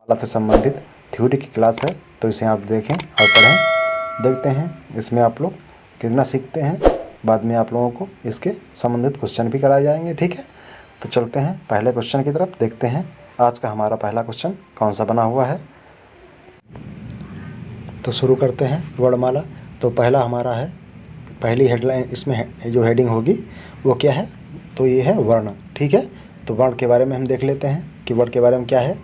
वर्णमाला से संबंधित थ्योरी की क्लास है, तो इसे आप देखें और पढ़ें। देखते हैं इसमें आप लोग कितना सीखते हैं। बाद में आप लोगों को इसके संबंधित क्वेश्चन भी कराए जाएंगे। ठीक है, तो चलते हैं पहले क्वेश्चन की तरफ। देखते हैं आज का हमारा पहला क्वेश्चन कौन सा बना हुआ है। तो शुरू करते हैं वर्णमाला। तो पहला हमारा है, पहली हेडलाइन इसमें जो हेडिंग होगी वो क्या है, तो ये है वर्ण। ठीक है, तो वर्ण के बारे में हम देख लेते हैं कि वर्ण के बारे में क्या है।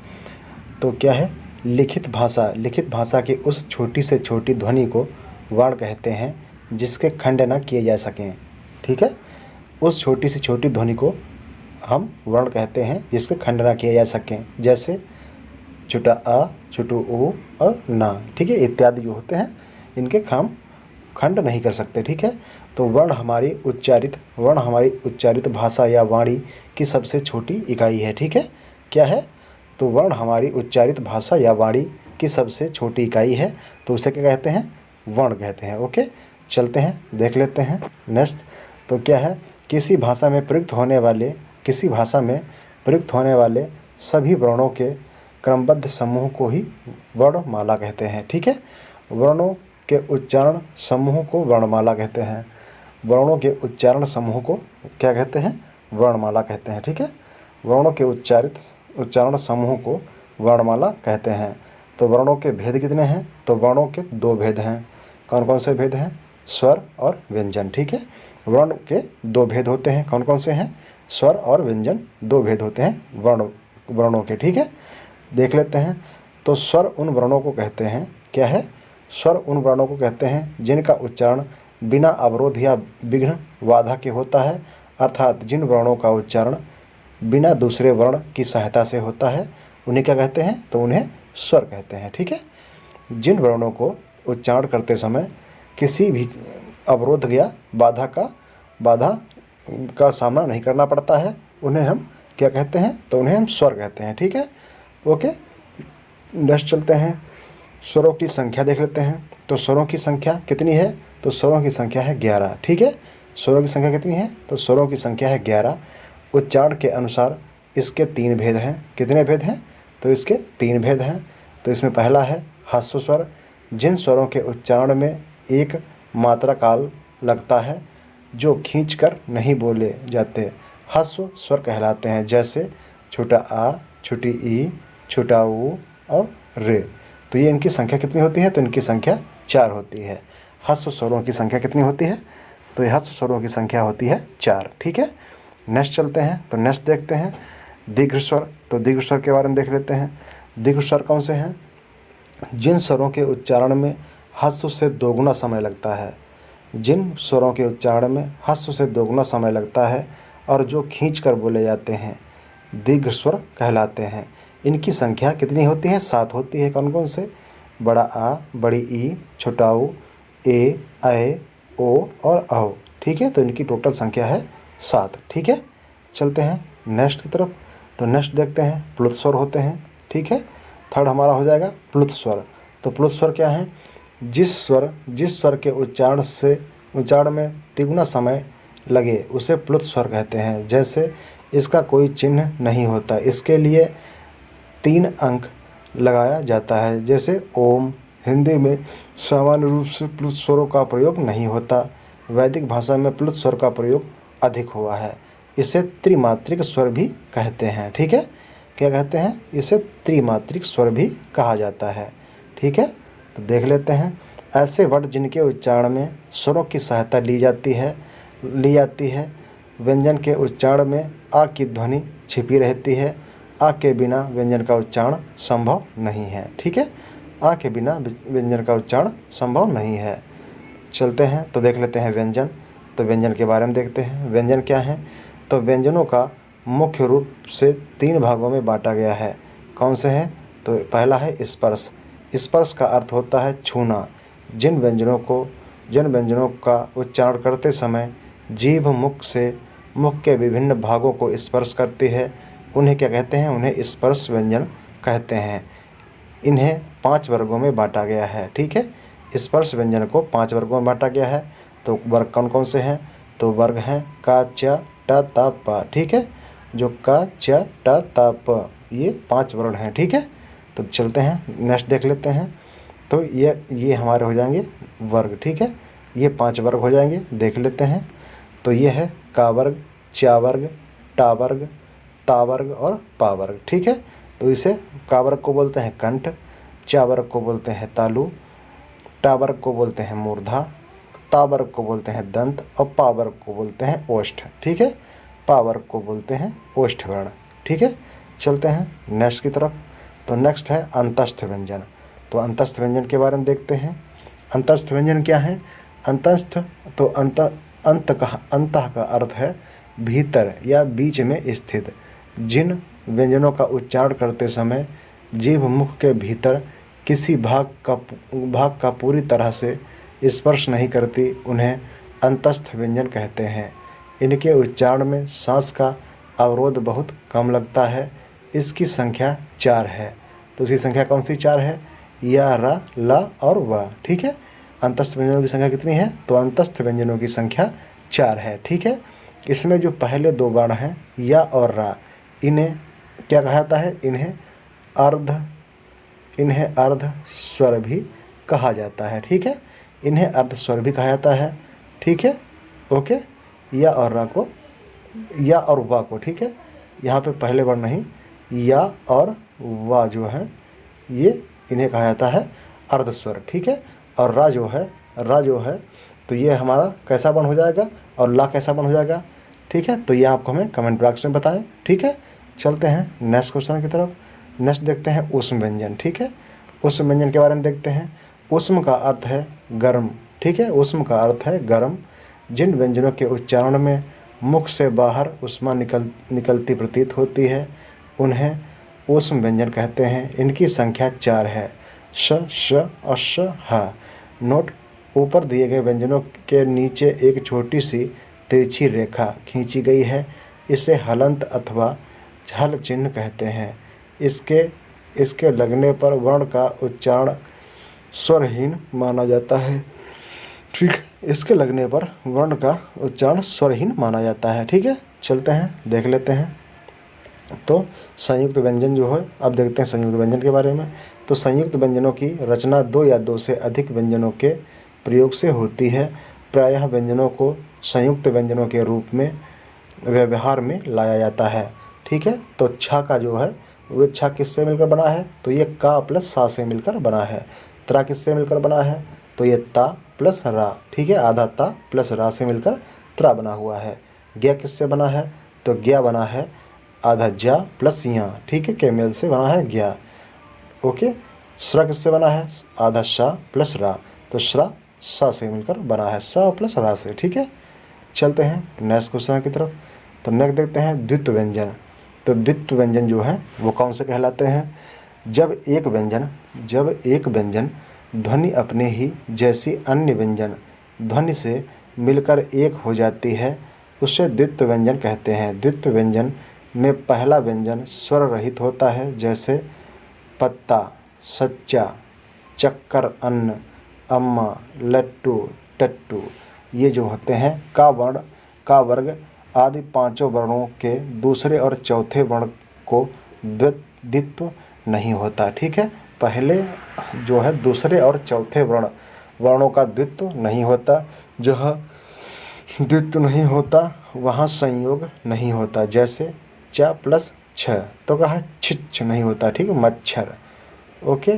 तो क्या है, लिखित भाषा। लिखित भाषा की उस छोटी से छोटी ध्वनि को वर्ण कहते हैं जिसके खंड न किए जा सकें। ठीक है, उस छोटी से छोटी ध्वनि को हम वर्ण कहते हैं जिसके खंड न किए जा सकें, जैसे छोटा आ, छोटू ओ और ना। ठीक है, इत्यादि जो होते हैं इनके हम खंड नहीं कर सकते। ठीक है, तो वर्ण हमारी उच्चारित भाषा या वाणी की सबसे छोटी इकाई है। ठीक है, क्या है, तो वर्ण हमारी उच्चारित भाषा या वाणी की सबसे छोटी इकाई है, तो उसे क्या कहते हैं, वर्ण कहते हैं। ओके, चलते हैं देख लेते हैं नेक्स्ट। तो क्या है, किसी भाषा में प्रयुक्त होने वाले सभी वर्णों के क्रमबद्ध समूह को ही वर्णमाला कहते हैं। ठीक है, वर्णों के उच्चारण समूह को वर्णमाला कहते हैं। वर्णों के उच्चारण समूह को क्या कहते हैं, वर्णमाला कहते हैं। ठीक है, वर्णों के उच्चारण समूह को वर्णमाला कहते हैं। तो वर्णों के भेद कितने हैं, तो वर्णों के दो भेद हैं। कौन कौन से भेद हैं, स्वर और व्यंजन। ठीक है, वर्ण के दो भेद होते हैं। कौन कौन से हैं, स्वर और व्यंजन, दो भेद होते हैं वर्णों के। ठीक है, देख लेते हैं। तो स्वर उन वर्णों को कहते हैं, क्या है, स्वर उन वर्णों को कहते हैं जिनका उच्चारण बिना अवरोध या विघ्न बाधा के होता है, अर्थात जिन वर्णों का उच्चारण बिना दूसरे वर्ण की सहायता से होता है उन्हें क्या कहते हैं, तो उन्हें स्वर कहते हैं। ठीक है, जिन वर्णों को उच्चारण करते समय किसी भी अवरोध या बाधा का सामना नहीं करना पड़ता है उन्हें हम क्या कहते हैं, तो उन्हें हम स्वर कहते हैं। ठीक है, ओके, नेक्स्ट चलते हैं। स्वरों की संख्या देख लेते हैं। तो स्वरों की संख्या कितनी है, तो स्वरों की संख्या है 11। ठीक है, स्वरों की संख्या कितनी है, तो स्वरों की संख्या है 11। उच्चारण के अनुसार इसके 3 भेद हैं। कितने भेद हैं, तो इसके 3 भेद हैं। तो इसमें पहला है ह्रस्व स्वर। जिन स्वरों के उच्चारण में एक मात्रा काल लगता है जो खींचकर नहीं बोले जाते ह्रस्व स्वर कहलाते हैं, जैसे छोटा आ, छोटी ई, छोटा ऊ और रे। तो ये इनकी संख्या कितनी होती है, तो इनकी संख्या 4 होती है। ह्रस्व स्वरों की संख्या कितनी होती है, तो ह्रस्व स्वरों की संख्या होती है 4। ठीक है, नेक्स्ट चलते हैं। तो नेक्स्ट देखते हैं दीर्घ स्वर। तो दीर्घ स्वर के बारे में देख लेते हैं। दीर्घ स्वर कौन से हैं, जिन स्वरों के उच्चारण में ह्रस्व से दोगुना समय लगता है। जिन स्वरों के उच्चारण में ह्रस्व से दोगुना समय लगता है और जो खींचकर बोले जाते हैं दीर्घ स्वर कहलाते हैं। इनकी संख्या कितनी होती है, 7 होती है। कौन कौन से, बड़ा आ, बड़ी ई, छोटा ऊ, ए, ऐ, ओ और औ। ठीक है, तो इनकी टोटल संख्या है 7। ठीक है, चलते हैं नेक्स्ट की तरफ। तो नेक्स्ट देखते हैं प्लुत स्वर होते हैं। ठीक है, थर्ड हमारा हो जाएगा प्लुत स्वर। तो प्लुत स्वर क्या है, जिस स्वर के उच्चारण में तिगुना समय लगे उसे प्लुत स्वर कहते हैं। जैसे इसका कोई चिन्ह नहीं होता, इसके लिए 3 अंक लगाया जाता है। जैसे ओम। हिंदी में सामान्य रूप से प्लुत स्वरों का प्रयोग नहीं होता, वैदिक भाषा में प्लुत स्वर का प्रयोग अधिक हुआ है। इसे त्रिमात्रिक स्वर भी कहते हैं। ठीक है, क्या कहते हैं, इसे त्रिमात्रिक स्वर भी कहा जाता है। ठीक है, तो देख लेते हैं। ऐसे वर्ड जिनके उच्चारण में स्वरों की सहायता ली जाती है। व्यंजन के उच्चारण में आ की ध्वनि छिपी रहती है। आ के बिना व्यंजन का उच्चारण संभव नहीं है। ठीक है, आ के बिना व्यंजन का उच्चारण संभव नहीं है। चलते हैं तो देख लेते हैं व्यंजन। तो व्यंजन के बारे में देखते हैं। व्यंजन क्या है, तो व्यंजनों का मुख्य रूप से 3 भागों में बांटा गया है। कौन से हैं, तो पहला है स्पर्श। स्पर्श का अर्थ होता है छूना। जिन व्यंजनों का उच्चारण करते समय जीभ मुख के विभिन्न भागों को स्पर्श करती है उन्हें क्या कहते हैं, उन्हें स्पर्श व्यंजन कहते हैं। इन्हें 5 वर्गों में बांटा गया है। ठीक है, स्पर्श व्यंजन को 5 वर्गों में बांटा गया है। तो वर्ग कौन कौन से हैं, तो वर्ग हैं का, च, ट, त, प। ठीक है, जो का, च, ट, त, प ये 5 वर्ण हैं। ठीक है, तो चलते हैं नेक्स्ट देख लेते हैं। तो ये हमारे हो जाएंगे वर्ग, ठीक है। ये 5 वर्ग हो जाएंगे, देख लेते हैं। तो ये है का वर्ग, चा वर्ग, टा वर्ग, ता वर्ग और पा वर्ग, ठीक है। तो इसे का वर्ग को बोलते हैं कंठ, चा वर्ग को बोलते हैं तालु, टा वर्ग को बोलते हैं मूर्धा, ता वर्ग को बोलते हैं दंत और पा वर्ग को बोलते हैं ओष्ठ, ठीक है। पा वर्ग को बोलते हैं ओष्ठ वर्ण, ठीक है। चलते हैं नेक्स्ट की तरफ। तो नेक्स्ट है अंतस्थ व्यंजन। तो अंतस्थ व्यंजन के बारे में देखते हैं। अंतस्थ व्यंजन क्या है? अंतस्थ तो अंतः का अर्थ है भीतर या बीच में स्थित। जिन व्यंजनों का उच्चारण करते समय जीभ मुख के भीतर किसी भाग का पूरी तरह से स्पर्श नहीं करती, उन्हें अंतस्थ व्यंजन कहते हैं। इनके उच्चारण में सांस का अवरोध बहुत कम लगता है। इसकी संख्या 4 है। तो इसकी संख्या कौन सी 4 है? या, रा, ला और वा, ठीक है। अंतस्थ व्यंजनों की संख्या कितनी है? तो अंतस्थ व्यंजनों की संख्या 4 है, ठीक है। इसमें जो पहले 2 वर्ण हैं या और रा, इन्हें क्या कहा जाता है? इन्हें अर्ध स्वर भी कहा जाता है, ठीक है। इन्हें अर्ध स्वर भी कहा जाता है, ठीक है। ओके, या और रा को, या और वा को, ठीक है। यहाँ पे पहले वर्ण नहीं, या और वा जो है ये इन्हें कहा जाता है अर्ध स्वर, ठीक है। और रा जो है तो ये हमारा कैसा वर्ण हो जाएगा और ला कैसा वर्ण हो जाएगा, ठीक है। तो ये आपको हमें कमेंट बॉक्स में बताएं, ठीक है। चलते हैं नेक्स्ट क्वेश्चन की तरफ। नेक्स्ट देखते हैं ऊष्म व्यंजन, ठीक है। ऊष्म व्यंजन के बारे में देखते हैं। ऊष्म का अर्थ है गर्म, ठीक है। ऊष्म का अर्थ है गर्म। जिन व्यंजनों के उच्चारण में मुख से बाहर ऊष्मा निकलती प्रतीत होती है, उन्हें ऊष्म व्यंजन कहते हैं। इनकी संख्या 4 है। श, श और श, ह। नोट: ऊपर दिए गए व्यंजनों के नीचे एक छोटी सी तिरछी रेखा खींची गई है। इसे हलंत अथवा हल चिन्ह कहते हैं। इसके लगने पर वर्ण का उच्चारण स्वरहीन माना जाता है, ठीक। इसके लगने पर वर्ण का उच्चारण स्वरहीन माना जाता है, ठीक है। चलते हैं देख लेते हैं। तो संयुक्त व्यंजन जो है, अब देखते हैं संयुक्त व्यंजन के बारे में। तो संयुक्त व्यंजनों की रचना 2 या 2 से अधिक व्यंजनों के प्रयोग से होती है। प्रायः व्यंजनों को संयुक्त व्यंजनों के रूप में व्यवहार में लाया जाता है, ठीक है। तो छा का जो है वो छा किससे मिलकर बना है? तो ये का प्लस सा से मिलकर बना है। त्रा किससे मिलकर बना है? तो ये ता प्लस रा, ठीक है। आधा ता प्लस रा से मिलकर त्रा बना हुआ है। ज्ञ किससे बना है? तो ज्ञ बना है आधा जा प्लस या, ठीक है, के मेल से बना है ज्ञ, ओके। श्रा किससे बना है? आधा शा प्लस रा, तो श्रा सा से मिलकर बना है, सा प्लस रा से, ठीक है। चलते हैं नेक्स्ट क्वेश्चन की तरफ। तो नेक्स्ट देखते हैं द्वित्व व्यंजन। तो द्वित्व व्यंजन जो है वो कौन से कहलाते हैं? जब एक व्यंजन ध्वनि अपने ही जैसी अन्य व्यंजन ध्वनि से मिलकर एक हो जाती है, उसे द्वित्व व्यंजन कहते हैं। द्वित्व व्यंजन में पहला व्यंजन स्वर रहित होता है, जैसे पत्ता, सच्चा, चक्कर, अन्न, अम्मा, लट्टू, टट्टू। ये जो होते हैं का वर्ण, का वर्ग आदि 5 वर्णों के दूसरे और चौथे वर्ण को द्वित्व नहीं होता, ठीक है। पहले जो है दूसरे और चौथे वर्णों का द्वित्व नहीं होता। जहाँ द्वित्व नहीं होता वहाँ संयोग नहीं होता। जैसे च प्लस छ, तो कहा छिच्छ नहीं होता, ठीक है, मच्छर, ओके।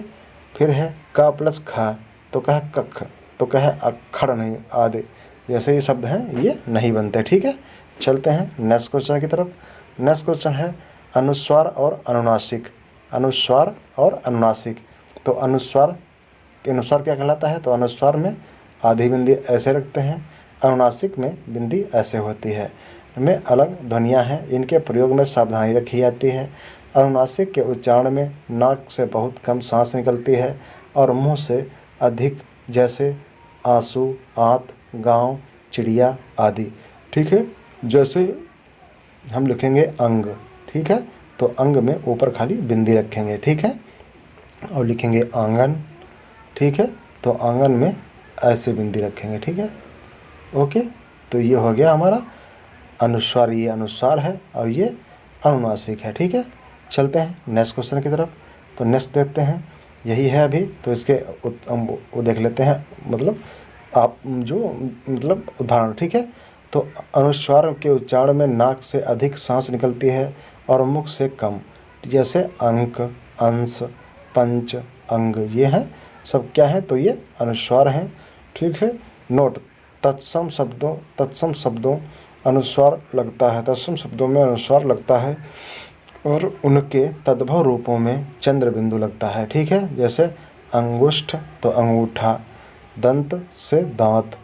फिर है का प्लस खा, तो कहा कख, तो कहा अक्षर नहीं, आदि जैसे ये शब्द हैं ये नहीं बनते, ठीक है। चलते हैं नेक्स्ट क्वेश्चन की तरफ। नेक्स्ट क्वेश्चन है अनुस्वार और अनुनासिक। अनुस्वार और अनुनासिक। तो अनुस्वार क्या कहलाता है? तो अनुस्वार में आधी बिंदी ऐसे रखते हैं, अनुनासिक में बिंदी ऐसे होती है। इनमें अलग ध्वनियाँ हैं, इनके प्रयोग में सावधानी रखी जाती है। अनुनासिक के उच्चारण में नाक से बहुत कम सांस निकलती है और मुंह से अधिक, जैसे आंसू, आंत, गाँव, चिड़िया आदि, ठीक है। जैसे हम लिखेंगे अंग, ठीक है, तो अंग में ऊपर खाली बिंदी रखेंगे, ठीक है, और लिखेंगे आंगन, ठीक है, तो आंगन में ऐसे बिंदी रखेंगे, ठीक है, ओके। तो ये हो गया हमारा अनुस्वार, ये अनुस्वार है और ये अनुनासिक है, ठीक है। चलते हैं नेक्स्ट क्वेश्चन की तरफ। तो नेक्स्ट देखते हैं, यही है अभी। तो इसके हम वो देख लेते हैं, मतलब आप जो मतलब उदाहरण, ठीक है। तो अनुस्वार के उच्चारण में नाक से अधिक सांस निकलती है और मुख से कम, जैसे अंक, अंश, पंच, अंग, ये हैं सब क्या है, तो ये अनुस्वार हैं, ठीक है। नोट, तत्सम शब्दों अनुस्वार लगता है, तत्सम शब्दों में अनुस्वार लगता है और उनके तद्भव रूपों में चंद्र बिंदु लगता है, ठीक है। जैसे अंगुष्ठ तो अंगूठा, दंत से दांत,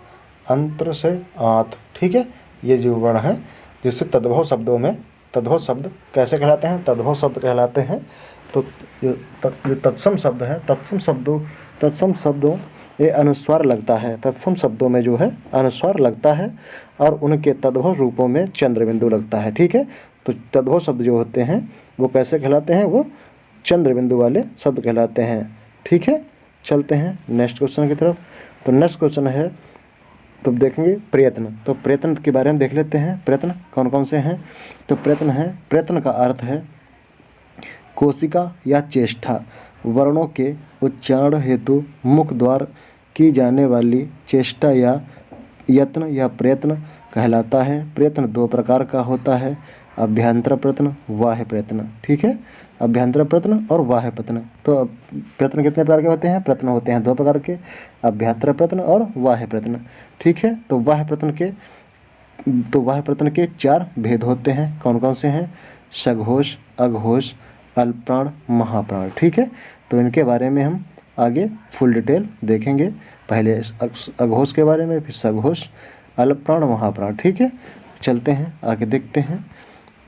अंत्र से आंत, ठीक है। ये जो वर्ण हैं जिससे तद्भव शब्दों में, तद्भव शब्द कैसे कहलाते हैं, तद्भव शब्द कहलाते हैं। तो जो तत्सम शब्द है, तत्सम शब्दों ये अनुस्वार लगता है, तत्सम शब्दों में जो है अनुस्वार लगता है और उनके तद्भव रूपों में चंद्र बिंदु लगता है, ठीक है। तो तद्भव शब्द जो होते हैं वो कैसे कहलाते हैं, वो चंद्र बिंदु वाले शब्द कहलाते हैं, ठीक है। चलते हैं नेक्स्ट क्वेश्चन की तरफ। तो नेक्स्ट क्वेश्चन है, तो देखेंगे प्रयत्न। तो प्रयत्न के बारे में देख लेते हैं, प्रयत्न कौन कौन से हैं। तो प्रयत्न है, प्रयत्न का अर्थ है कोशिका या चेष्टा, वर्णों के उच्चारण हेतु मुख द्वार की जाने वाली चेष्टा या यत्न या प्रयत्न कहलाता है। प्रयत्न दो प्रकार का होता है, अभ्यंतर प्रयत्न, बाह्य प्रयत्न, ठीक है। अभ्यंतर प्रयत्न और बाह्य प्रयत्न। तो प्रयत्न कितने प्रकार के होते हैं, प्रयत्न होते हैं दो प्रकार के, अभ्यंतर प्रयत्न और बाह्य प्रयत्न, ठीक है। तो बाह्य प्रयत्न के चार भेद होते हैं, कौन कौन से हैं, सघोष, अघोष, अल्पप्राण, महाप्राण, ठीक है। तो इनके बारे में हम आगे फुल डिटेल देखेंगे, पहले अघोष के बारे में, फिर सघोष, अल्पप्राण, महाप्राण, ठीक है। चलते हैं आगे देखते हैं।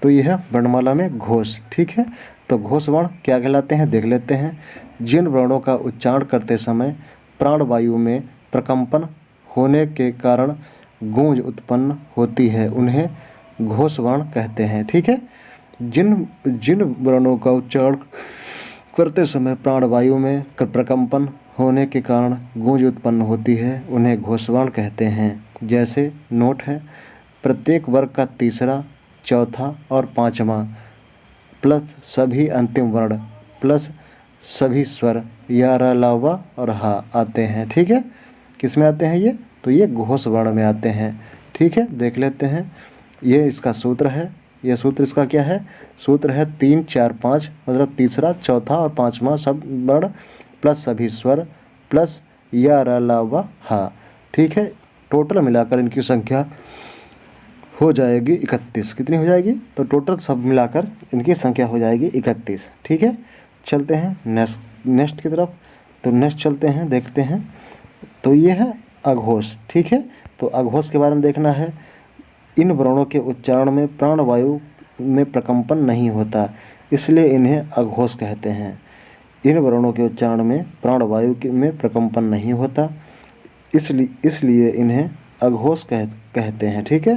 तो यह वर्णमाला में घोष, ठीक है। तो घोष वर्ण क्या कहलाते हैं देख लेते हैं। जिन वर्णों का उच्चारण करते समय प्राणवायु में प्रकंपन होने के कारण गूंज उत्पन्न होती है, उन्हें घोष वर्ण कहते हैं, ठीक है। जिन वर्णों का उच्चारण करते समय प्राणवायु में प्रकंपन होने के कारण गूंज उत्पन्न होती है, उन्हें घोष वर्ण कहते हैं। जैसे नोट है, प्रत्येक वर्ग का तीसरा, चौथा और पांचवा प्लस सभी अंतिम वर्ण प्लस सभी स्वर या र, ला, व और हा आते हैं, ठीक है। किस में आते हैं ये, तो ये घोष वर्ण में आते हैं, ठीक है। देख लेते हैं, ये इसका सूत्र है, यह सूत्र इसका क्या है, सूत्र है 3, 4, 5, मतलब तीसरा, चौथा और पांचवा सब वर्ण प्लस सभी स्वर प्लस या र, ला, व, हा, ठीक है। टोटल मिलाकर इनकी संख्या हो जाएगी 31। कितनी हो जाएगी, तो टोटल सब मिलाकर इनकी संख्या हो जाएगी 31, ठीक है। चलते हैं नेक्स्ट की तरफ। तो नेक्स्ट चलते हैं, देखते हैं। तो ये है अघोष, ठीक है। तो अघोष के बारे में देखना है, इन वर्णों के उच्चारण में प्राणवायु में प्रकंपन नहीं होता, इसलिए इन्हें अघोष कहते हैं। इन वर्णों के उच्चारण में प्राणवायु में प्रकंपन नहीं होता, इसलिए इन्हें अघोष कहते हैं, ठीक है।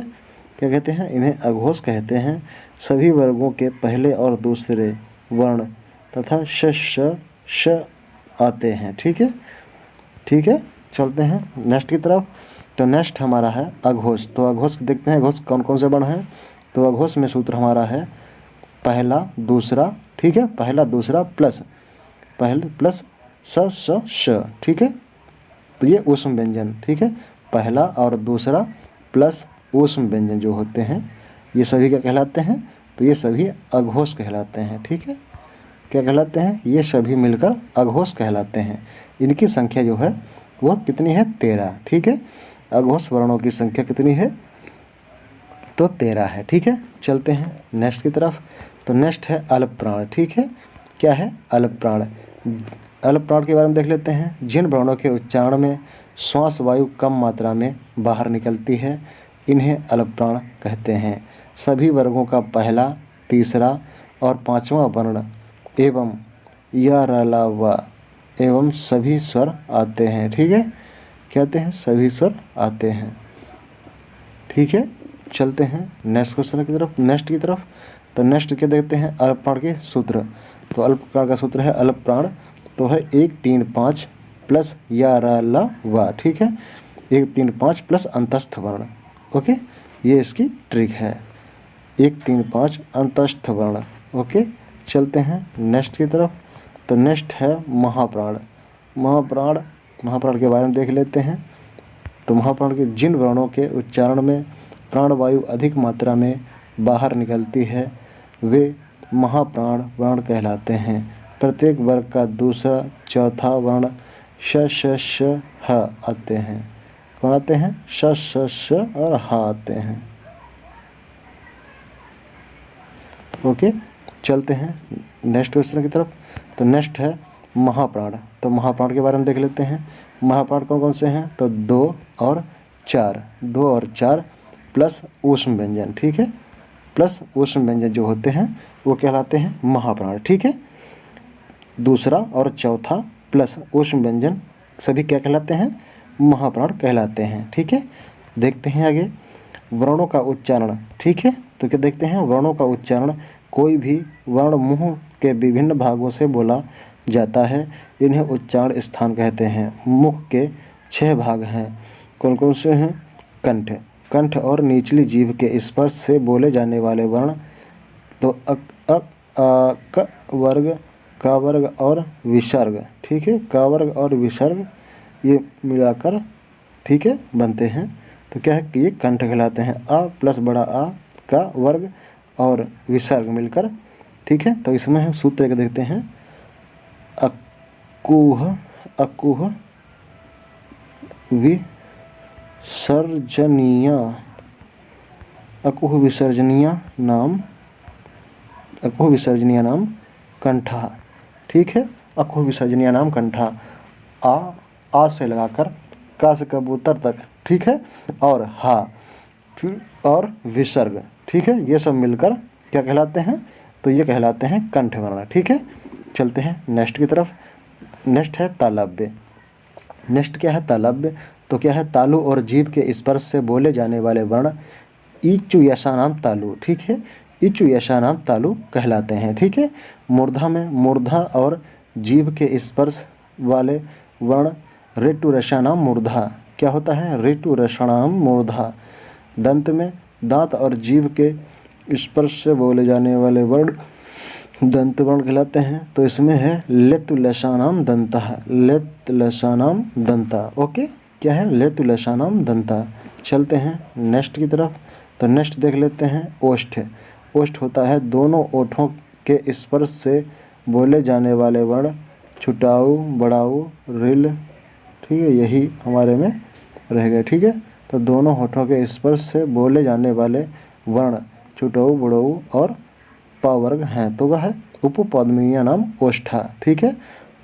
क्या कहते हैं, इन्हें अघोष कहते हैं। सभी वर्गों के पहले और दूसरे वर्ण तथा श आते हैं, ठीक है, ठीक है। चलते हैं नेक्स्ट की तरफ। तो नेक्स्ट हमारा है अघोष। तो अघोष देखते हैं, अघोष कौन कौन से वर्ण हैं। तो अघोष में सूत्र हमारा है पहला दूसरा, ठीक है, पहला दूसरा प्लस श, ठीक है। तो ये ऊष्म व्यंजन, ठीक है, पहला और दूसरा प्लस ऊष्म व्यंजन जो होते हैं ये सभी क्या कहलाते हैं, तो ये सभी अघोष कहलाते हैं, ठीक है। क्या कहलाते हैं, ये सभी मिलकर अघोष कहलाते हैं। इनकी संख्या जो है वो कितनी है, 13, ठीक है। अघोष वर्णों की संख्या कितनी है, तो 13 है, ठीक है। चलते हैं नेक्स्ट की तरफ। तो नेक्स्ट है अल्पप्राण, ठीक है। क्या है, अल्पप्राण। अल्पप्राण के बारे में देख लेते हैं। जिन वर्णों के उच्चारण में श्वास वायु कम मात्रा में बाहर निकलती है, इन्हें अल्पप्राण कहते हैं। सभी वर्गों का पहला, तीसरा और पांचवा वर्ण एवं या, र, ला, व एवं सभी स्वर आते हैं, ठीक है। कहते हैं सभी स्वर आते हैं, ठीक है। चलते हैं नेक्स्ट क्वेश्चन की तरफ, नेक्स्ट की तरफ। तो नेक्स्ट क्या देखते हैं, अल्पप्राण के सूत्र। तो अल्पप्राण का सूत्र है अल्पप्राण तो है 1, 3, 5 प्लस या, र, ला, व, ठीक है। 1, 3, 5 प्लस अंतस्थ वर्ण, ओके, ये इसकी ट्रिक है, 1, 3, 5 अंतस्थ वर्ण, ओके। चलते हैं नेक्स्ट की तरफ। तो नेक्स्ट है महाप्राण। महाप्राण महाप्राण के बारे में देख लेते हैं। तो महाप्राण के जिन वर्णों के उच्चारण में प्राणवायु अधिक मात्रा में बाहर निकलती है वे महाप्राण वर्ण कहलाते हैं। प्रत्येक वर्ग का दूसरा चौथा वर्ण श श श ह आते हैं। कौन आते हैं? श श श और ह आते हैं। ओके, चलते हैं नेक्स्ट क्वेश्चन की तरफ। तो नेक्स्ट है महाप्राण। तो महाप्राण के बारे में देख लेते हैं। महाप्राण कौन कौन से हैं? तो 2 और 4, 2 और 4 प्लस ऊष्म व्यंजन, ठीक है, प्लस ऊष्म व्यंजन जो होते हैं वो कहलाते हैं महाप्राण, ठीक है। दूसरा और चौथा प्लस ऊष्म व्यंजन सभी क्या कहलाते हैं? महाप्राण कहलाते हैं, ठीक है। देखते हैं आगे वर्णों का उच्चारण, ठीक है। तो क्या देखते हैं? वर्णों का उच्चारण। कोई भी वर्ण मुंह के विभिन्न भागों से बोला जाता है, इन्हें उच्चारण स्थान कहते हैं। मुख के 6 भाग हैं। कौन कौन से हैं? कंठ, कंठ और निचली जीभ के स्पर्श से बोले जाने वाले वर्ण तो अक अक आ क वर्ग, का वर्ग और विसर्ग, ठीक है। का वर्ग और विसर्ग ये मिलाकर, ठीक है, बनते हैं। तो क्या है कि ये कंठ कहलाते हैं। आ प्लस बड़ा आ का वर्ग और विसर्ग मिलकर, ठीक है। तो इसमें हम सूत्र के देखते हैं। अकुह अकुह विसर्जनीय, अकुह विसर्जनीय नाम, अकुह विसर्जनीय नाम कंठा, ठीक है। अकुह विसर्जनीय नाम कंठा। आ से लगाकर का से कबूतर तक, ठीक है, और हा फिर और विसर्ग, ठीक है, ये सब मिलकर क्या कहलाते हैं? तो ये कहलाते हैं कंठ वर्ण, ठीक है। चलते हैं नेक्स्ट की तरफ। नेक्स्ट है तालव्य। नेक्स्ट क्या है? तालव्य। तो क्या है? तालु और जीभ के स्पर्श से बोले जाने वाले वर्ण इचु यशानाम तालु, ठीक है, इचु यशानाम तालु कहलाते हैं, ठीक है। मूर्धा में मूर्धा और जीभ के स्पर्श वाले वर्ण ऋतु रसानाम मूर्धा, क्या होता है? ऋतु रसानाम मूर्धा। दंत में दांत और जीभ के स्पर्श से बोले जाने वाले वर्ण दंत वर्ण कहलाते हैं। तो इसमें है लेतु लसानाम दंता, लेत लसानाम दंता, ओके, क्या है? लेतु लसानाम दंता। चलते हैं नेक्स्ट की तरफ। तो नेक्स्ट देख लेते हैं ओष्ठ। ओष्ठ होता है दोनों ओठों के स्पर्श से बोले जाने वाले वर्ण छुटाऊ, बड़ाऊ, रिल, ठीक है, यही हमारे में रह गए, ठीक है। तो दोनों होठों के स्पर्श से बोले जाने वाले वर्ण छुटाऊ, बड़ाऊ और पावर्ग हैं। तो वह है उपपादमनीय नाम ओष्ठा, ठीक है,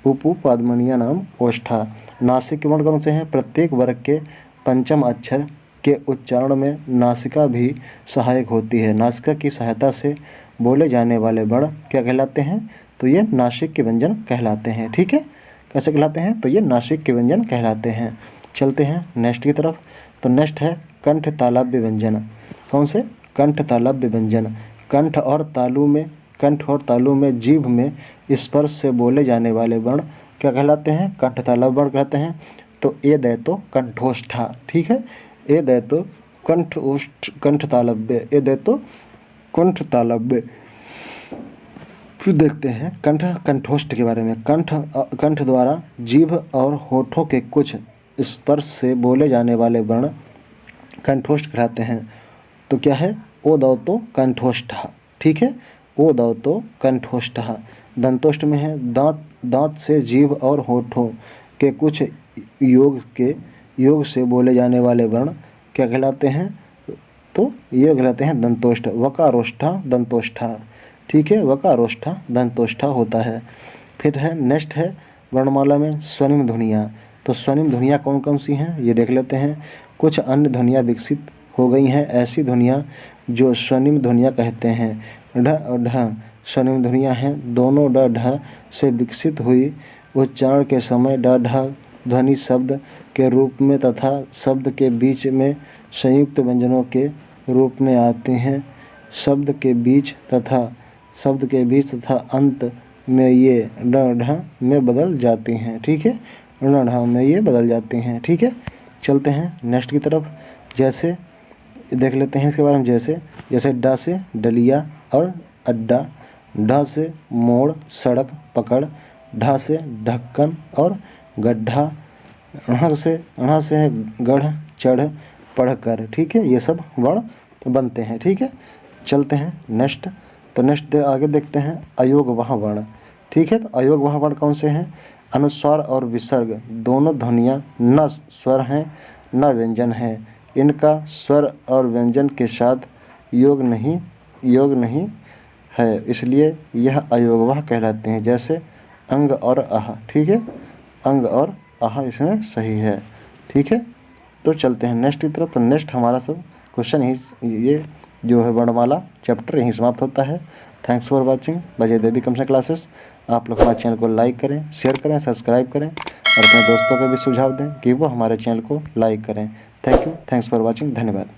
उपपादमनीय नाम ओष्ठा। नासिक के वर्ण कौन से हैं? प्रत्येक वर्ग के पंचम अक्षर के उच्चारण में नासिका भी सहायक होती है। नासिका की सहायता से बोले जाने वाले वर्ण क्या कहलाते हैं? तो ये नासिक के व्यंजन कहलाते हैं, ठीक है। कैसे कहलाते हैं? तो ये नासिक के व्यंजन कहलाते हैं। चलते हैं नेक्स्ट की तरफ। तो नेक्स्ट है कंठ तालव्य व्यंजन। कौन से? कंठ तालव्य व्यंजन। कंठ और तालु में जीभ में स्पर्श से बोले जाने वाले वर्ण क्या कहलाते हैं? कंठ तालव्य वर्ण कहते हैं। तो ए दैतो कंठोष्ठा, ठीक है, ए दैतो कंठ तालव्य, ए दैतो कंठ तालव्य। फिर देखते हैं कंठोष्ठ के बारे में। कंठ द्वारा जीभ और होठों के कुछ स्पर्श से बोले जाने वाले वर्ण कंठोष्ठ कहलाते हैं। तो क्या है? ओ दौतो कंठोष्ठः, ठीक है, ओ दौतो कंठोष्ठः। दंतोष्ठ में है दांत से जीभ और होठों के कुछ योग से बोले जाने वाले वर्ण क्या कहलाते हैं? तो ये कहलाते हैं दंतोष्ठ। वकारोष्ठा दंतोष्ठा, ठीक है, वकारोष्ठा दंतोष्ठा होता है। फिर है नेक्स्ट है वर्णमाला में स्वनिम ध्वनियाँ। तो स्वनिम ध्वनियाँ कौन कौन सी हैं ये देख लेते हैं। कुछ अन्य ध्वनियाँ विकसित हो गई हैं, ऐसी ध्वनियाँ जो स्वनिम ध्वनियाँ कहते हैं। ढ और ढ स्वनिम ध्वनियाँ हैं। दोनों ड ढ से विकसित हुई उच्चारण के समय ड ढ ध्वनि शब्द के रूप में तथा शब्द के बीच में संयुक्त व्यंजनों के रूप में आते हैं। शब्द के बीच तथा अंत में ये ड ढ में बदल जाती हैं, ठीक है, ड ढ में ये बदल जाती हैं, ठीक है। चलते हैं नेक्स्ट की तरफ। जैसे देख लेते हैं इसके बारे में। जैसे ड से डलिया और अड्डा, ढ से मोड़, सड़क, पकड़, ढा से ढक्कन और गड्ढा, ण से है गढ़, चढ़, पढ़कर। ठीक है, ये सब वर्ण बनते हैं। ठीक है, चलते हैं नेक्स्ट। तो नेक्स्ट आगे देखते हैं अयोगवाह वर्ण। ठीक है, तो अयोगवाह वर्ण कौन से हैं? अनुस्वार और विसर्ग दोनों ध्वनियाँ न स्वर हैं न व्यंजन हैं। इनका स्वर और व्यंजन के साथ योग नहीं है, इसलिए यह अयोगवाह कहलाते हैं। जैसे अंग और आह। ठीक है, अंग और आह इसमें सही है। ठीक है, तो चलते हैं नेक्स्ट की तरफ। तो नेक्स्ट हमारा सब क्वेश्चन ही, ये जो है वर्णमाला चैप्टर यहीं समाप्त होता है। Thanks for watching Vijay Devi computer classes. आप लोग हमारे चैनल को लाइक करें, शेयर करें, सब्सक्राइब करें और अपने दोस्तों को भी सुझाव दें कि वो हमारे चैनल को लाइक करें। Thank you, thanks for watching, धन्यवाद।